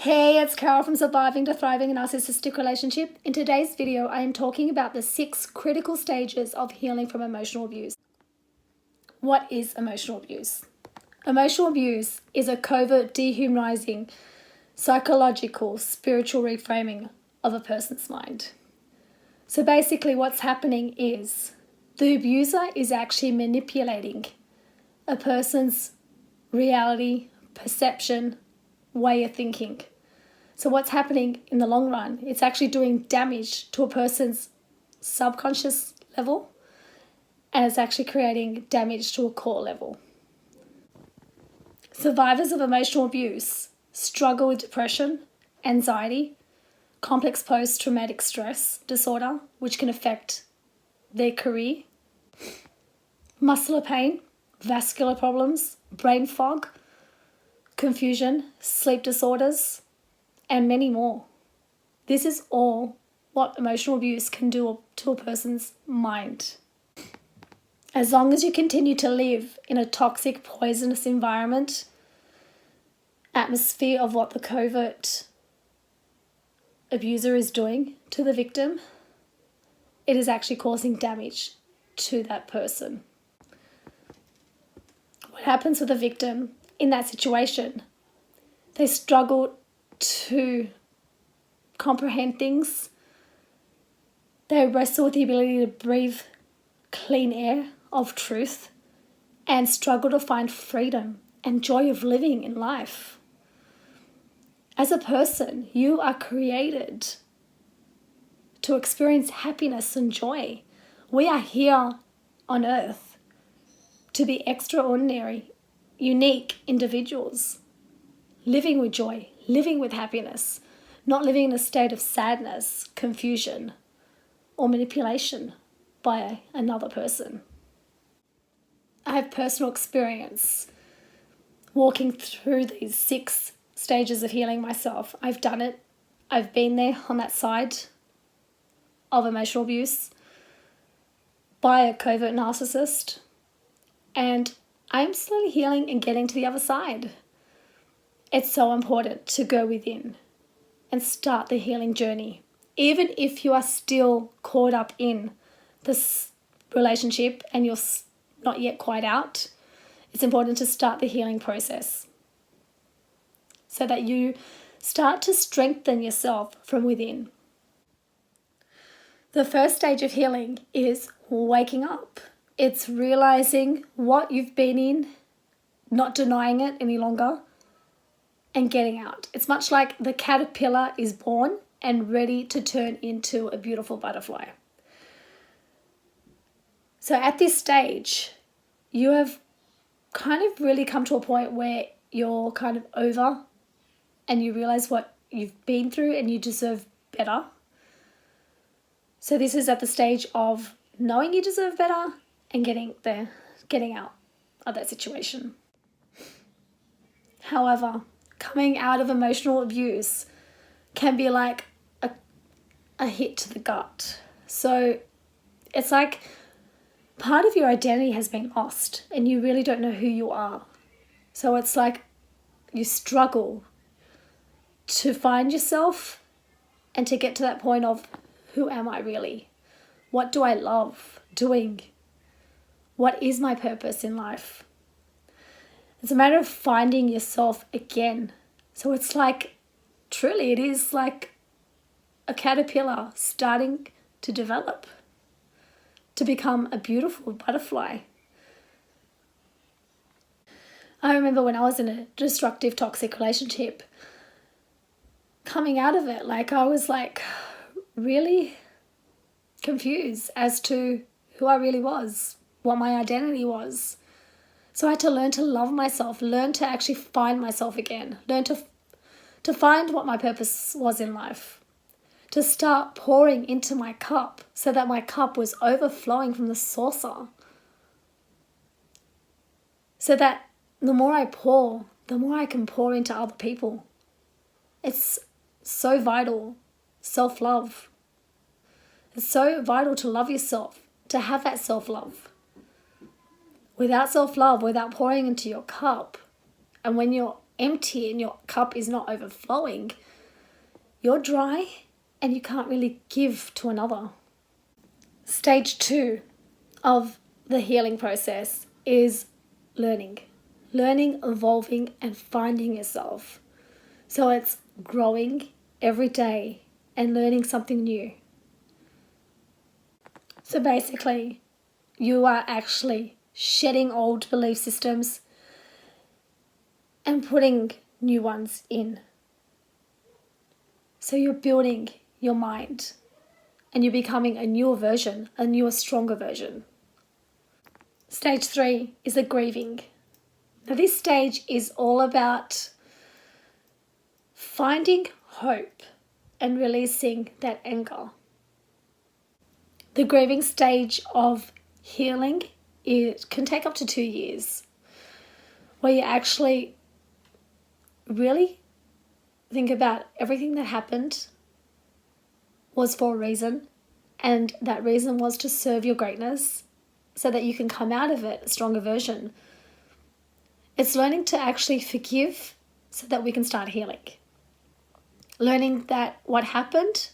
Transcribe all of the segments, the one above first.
Hey, it's Carol from Surviving to Thriving a Narcissistic Relationship. In today's video, I am talking about the 6 critical stages of healing from emotional abuse. What is emotional abuse? Emotional abuse is a covert, dehumanizing, psychological, spiritual reframing of a person's mind. So basically what's happening is the abuser is actually manipulating a person's reality, perception, way of thinking. So what's happening in the long run, it's actually doing damage to a person's subconscious level, and it's actually creating damage to a core level. Survivors of emotional abuse struggle with depression, anxiety, complex post-traumatic stress disorder, which can affect their career, muscular pain, vascular problems, brain fog, confusion, sleep disorders, and many more. This is all what emotional abuse can do to a person's mind. As long as you continue to live in a toxic, poisonous environment, atmosphere of what the covert abuser is doing to the victim, it is actually causing damage to that person. What happens with the victim in that situation? They struggle to comprehend things. They wrestle with the ability to breathe clean air of truth and struggle to find freedom and joy of living in life. As a person, you are created to experience happiness and joy. We are here on earth to be extraordinary, unique individuals, living with joy, living with happiness, not living in a state of sadness, confusion, or manipulation by another person. I have personal experience walking through these 6 stages of healing myself. I've done it. I've been there on that side of emotional abuse by a covert narcissist, and I'm slowly healing and getting to the other side. It's so important to go within and start the healing journey. Even if you are still caught up in this relationship and you're not yet quite out, it's important to start the healing process so that you start to strengthen yourself from within. The first stage of healing is waking up. It's realizing what you've been in, not denying it any longer, and getting out. It's much like the caterpillar is born and ready to turn into a beautiful butterfly. So at this stage, you have kind of really come to a point where you're kind of over and you realize what you've been through and you deserve better. So this is at the stage of knowing you deserve better and getting out of that situation. However, coming out of emotional abuse can be like a hit to the gut. So it's like part of your identity has been lost and you really don't know who you are. So it's like you struggle to find yourself and to get to that point of, who am I really? What do I love doing? What is my purpose in life? It's a matter of finding yourself again. So it's like, truly, it is like a caterpillar starting to develop, to become a beautiful butterfly. I remember when I was in a destructive, toxic relationship, coming out of it, like I was like really confused as to who I really was, what my identity was. So I had to learn to love myself, learn to actually find myself again, learn to find what my purpose was in life, to start pouring into my cup so that my cup was overflowing from the saucer. So that the more I pour, the more I can pour into other people. It's so vital, self-love. It's so vital to love yourself, to have that self-love. Without self-love, without pouring into your cup, and when you're empty and your cup is not overflowing, you're dry and you can't really give to another. Stage 2 of the healing process is learning, evolving, and finding yourself. So it's growing every day and learning something new. So basically, you are actually shedding old belief systems and putting new ones in. So you're building your mind and you're becoming a newer version, a newer, stronger version. Stage 3 is the grieving. Now this stage is all about finding hope and releasing that anger. The grieving stage of healing, it can take up to 2 years, where you actually really think about everything that happened was for a reason, and that reason was to serve your greatness so that you can come out of it a stronger version. It's learning to actually forgive so that we can start healing. Learning that what happened.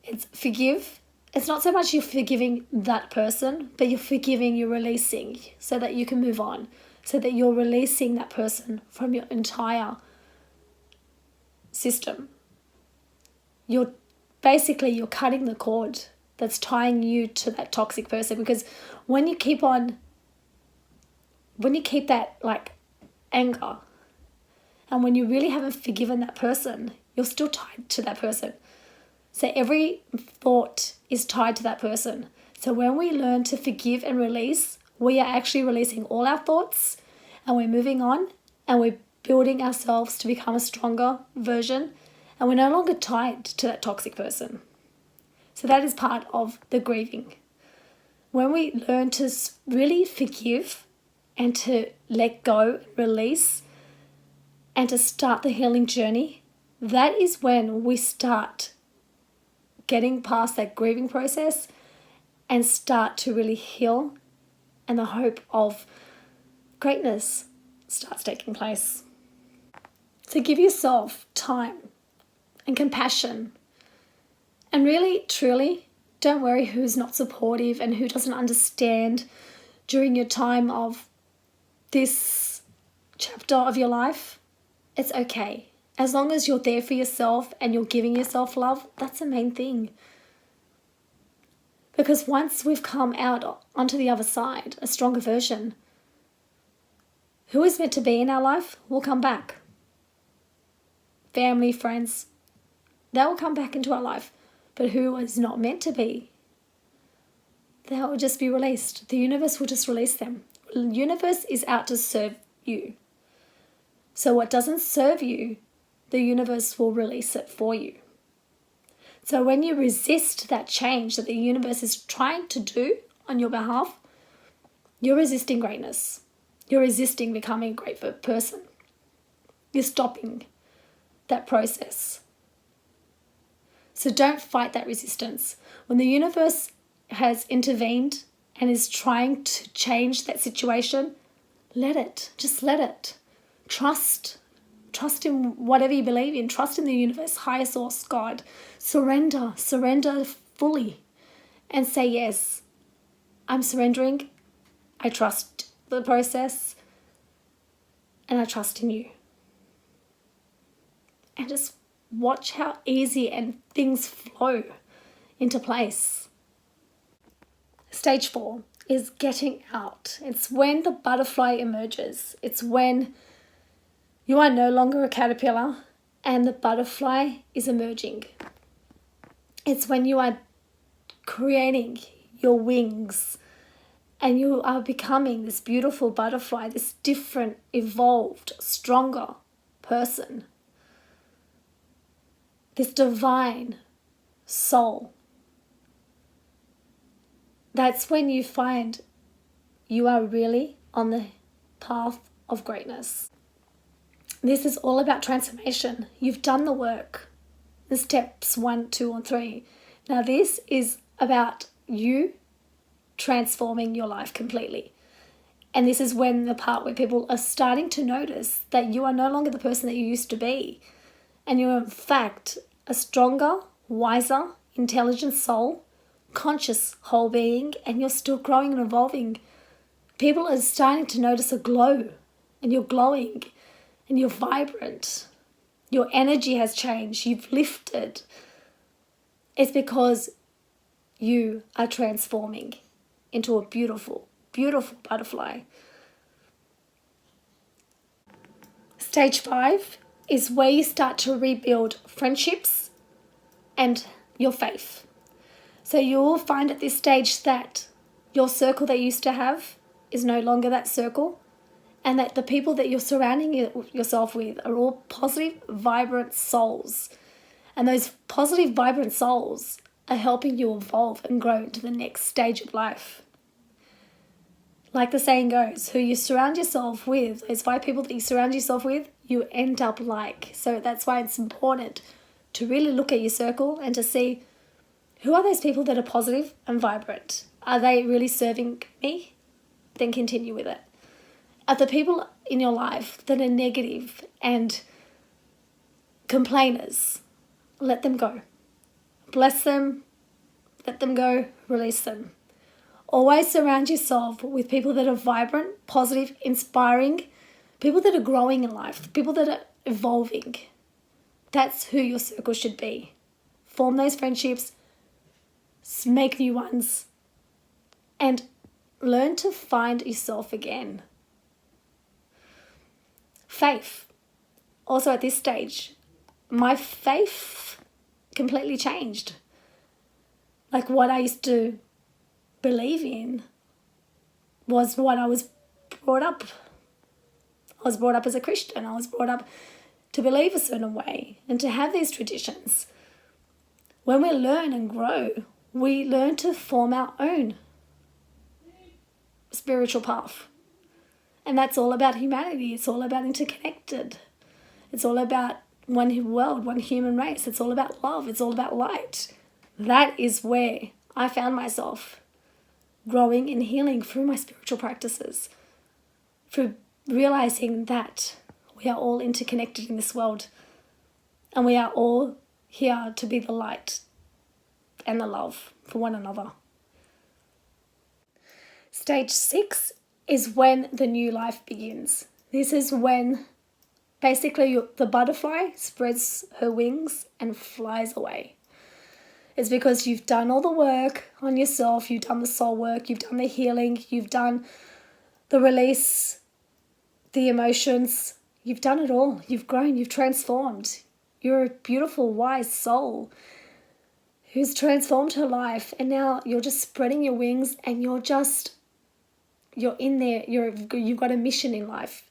It's forgive. It's not so much you're forgiving that person, but you're forgiving, you're releasing so that you can move on, so that you're releasing that person from your entire system. You're cutting the cord that's tying you to that toxic person, because when you keep that like anger, and when you really haven't forgiven that person, you're still tied to that person. So every thought is tied to that person. So when we learn to forgive and release, we are actually releasing all our thoughts, and we're moving on, and we're building ourselves to become a stronger version, and we're no longer tied to that toxic person. So that is part of the grieving. When we learn to really forgive and to let go, release, and to start the healing journey, that is when we start getting past that grieving process and start to really heal, and the hope of greatness starts taking place. So give yourself time and compassion, and really, truly, don't worry who's not supportive and who doesn't understand during your time of this chapter of your life. It's okay. As long as you're there for yourself and you're giving yourself love, that's the main thing. Because once we've come out onto the other side, a stronger version, who is meant to be in our life will come back. Family, friends, they will come back into our life. But who is not meant to be, they will just be released. The universe will just release them. The universe is out to serve you. So what doesn't serve you, the universe will release it for you. So when you resist that change that the universe is trying to do on your behalf, you're resisting greatness. You're resisting becoming a great person. You're stopping that process. So don't fight that resistance. When the universe has intervened and is trying to change that situation, let it. Just let it. Trust in whatever you believe in. Trust in the universe, higher source, God. Surrender fully and say, yes, I'm surrendering. I trust the process and I trust in you. And just watch how easy and things flow into place. Stage 4 is getting out. It's when the butterfly emerges. It's when you are no longer a caterpillar and the butterfly is emerging. It's when you are creating your wings and you are becoming this beautiful butterfly, this different, evolved, stronger person. This divine soul. That's when you find you are really on the path of greatness. This is all about transformation. You've done the work. The steps 1, 2, and 3. Now this is about you transforming your life completely. And this is when the part where people are starting to notice that you are no longer the person that you used to be. And you're in fact a stronger, wiser, intelligent soul, conscious whole being, and you're still growing and evolving. People are starting to notice a glow, and you're glowing, and you're vibrant. Your energy has changed. You've lifted. It's because you are transforming into a beautiful, beautiful butterfly. Stage 5 is where you start to rebuild friendships and your faith. So you'll find at this stage that your circle that you used to have is no longer that circle, and that the people that you're surrounding yourself with are all positive, vibrant souls. And those positive, vibrant souls are helping you evolve and grow into the next stage of life. Like the saying goes, who you surround yourself with, those 5 people that you surround yourself with, you end up like. So that's why it's important to really look at your circle and to see, who are those people that are positive and vibrant? Are they really serving me? Then continue with it. Are the people in your life that are negative and complainers? Let them go. Bless them, let them go, release them. Always surround yourself with people that are vibrant, positive, inspiring, people that are growing in life, people that are evolving. That's who your circle should be. Form those friendships, make new ones, and learn to find yourself again. Faith. Also at this stage, my faith completely changed. Like what I used to believe in was what I was brought up. I was brought up as a Christian. I was brought up to believe a certain way and to have these traditions. When we learn and grow, we learn to form our own spiritual path. And that's all about humanity. It's all about interconnected. It's all about one world, one human race. It's all about love. It's all about light. That is where I found myself growing and healing through my spiritual practices, through realizing that we are all interconnected in this world and we are all here to be the light and the love for one another. Stage 6 is when the new life begins. This is when basically the butterfly spreads her wings and flies away. It's because you've done all the work on yourself, you've done the soul work, you've done the healing, you've done the release, the emotions, you've done it all. You've grown, you've transformed. You're a beautiful, wise soul who's transformed her life, and now you're just spreading your wings and you're in there, you've got a mission in life.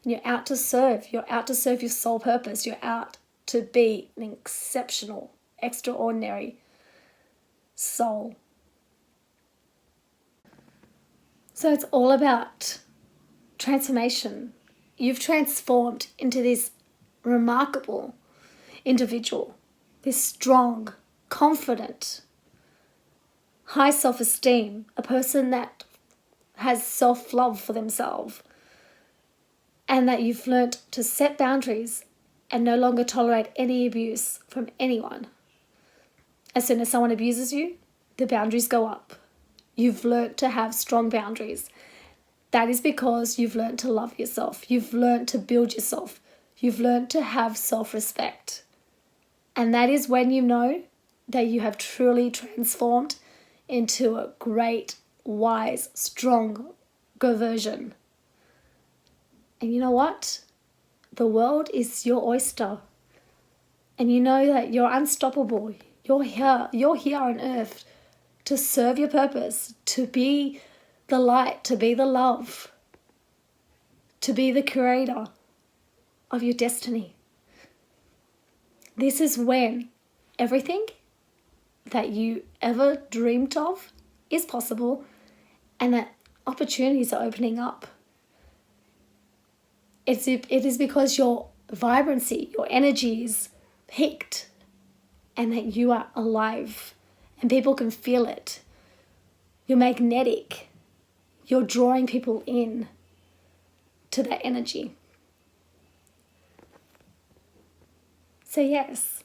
And you're out to serve. You're out to serve your soul purpose. You're out to be an exceptional, extraordinary soul. So it's all about transformation. You've transformed into this remarkable individual, this strong, confident, high self-esteem, a person that has self-love for themselves, and that you've learnt to set boundaries and no longer tolerate any abuse from anyone. As soon as someone abuses you, the boundaries go up. You've learnt to have strong boundaries. That is because you've learnt to love yourself. You've learnt to build yourself. You've learnt to have self-respect. And that is when you know that you have truly transformed into a great, wise, stronger version. And you know what? The world is your oyster. And you know that you're unstoppable. You're here on earth to serve your purpose, to be the light, to be the love, to be the creator of your destiny. This is when everything that you ever dreamed of is possible, and that opportunities are opening up. It is because your vibrancy, your energy is peaked, and that you are alive and people can feel it. You're magnetic. you're drawing people in to that energy. So yes,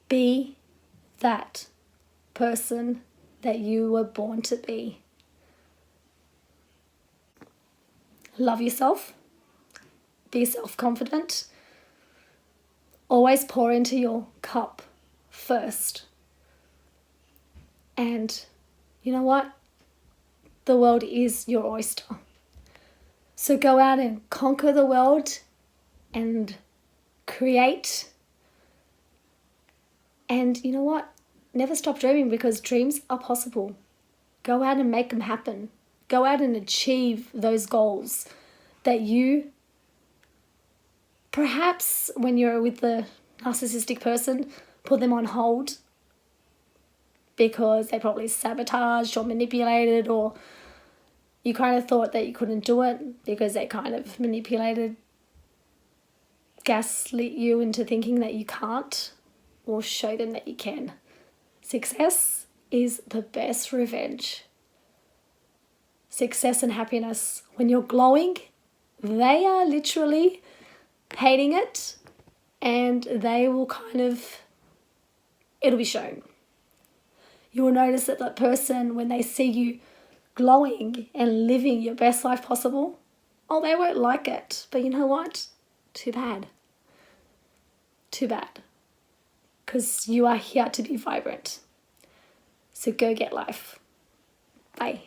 be that person that you were born to be. Love yourself. Be self-confident. Always pour into your cup first. And you know what? The world is your oyster. So go out and conquer the world and create. And you know what? Never stop dreaming, because dreams are possible. Go out and make them happen. Go out and achieve those goals that you, perhaps when you're with the narcissistic person, put them on hold because they probably sabotaged or manipulated, or you kind of thought that you couldn't do it because they kind of manipulated, gaslit you into thinking that you can't, or show them that you can. Success is the best revenge. Success and happiness. When you're glowing, they are literally hating it, and they will it'll be shown. You will notice that that person, when they see you glowing and living your best life possible, they won't like it. But you know what? Too bad. Too bad. Because you are here to be vibrant. So go get life. Bye.